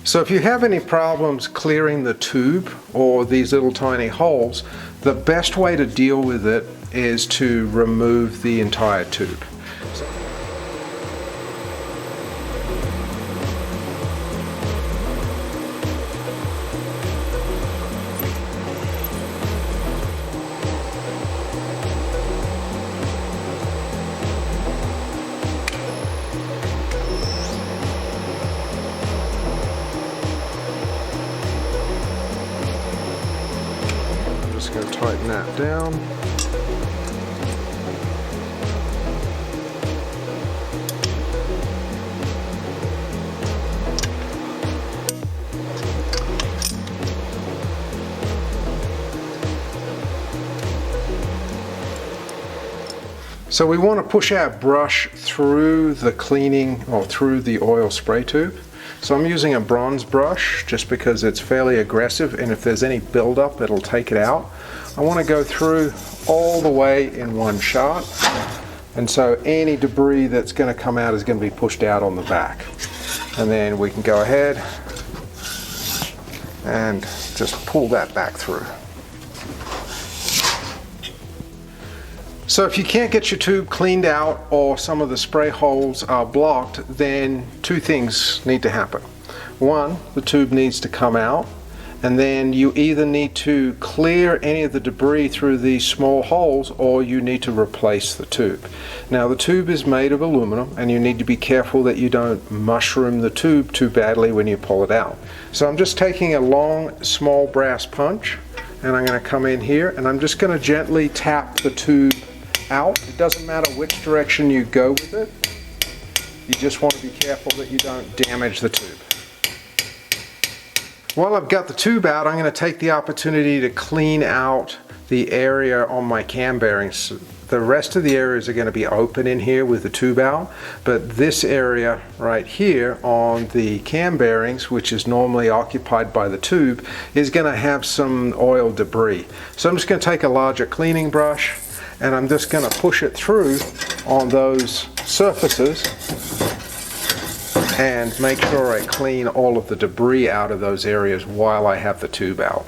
So if you have any problems clearing the tube or these little tiny holes, the best way to deal with it is to remove the entire tube. Just going to tighten that down. So we want to push our brush through the cleaning or through the oil spray tube. So I'm using a bronze brush just because it's fairly aggressive, and if there's any buildup it'll take it out. I want to go through all the way in one shot, and so any debris that's going to come out is going to be pushed out on the back. And then we can go ahead and just pull that back through. So if you can't get your tube cleaned out or some of the spray holes are blocked, then two things need to happen. One, the tube needs to come out, and then you either need to clear any of the debris through these small holes or you need to replace the tube. Now the tube is made of aluminum, and you need to be careful that you don't mushroom the tube too badly when you pull it out. So I'm just taking a long small brass punch, and I'm going to come in here and I'm just going to gently tap the tube out. It doesn't matter which direction you go with it. You just want to be careful that you don't damage the tube. While I've got the tube out, I'm going to take the opportunity to clean out the area on my cam bearings. The rest of the areas are going to be open in here with the tube out, but this area right here on the cam bearings, which is normally occupied by the tube, is going to have some oil debris. So I'm just going to take a larger cleaning brush and I'm just going to push it through on those surfaces and make sure I clean all of the debris out of those areas while I have the tube out.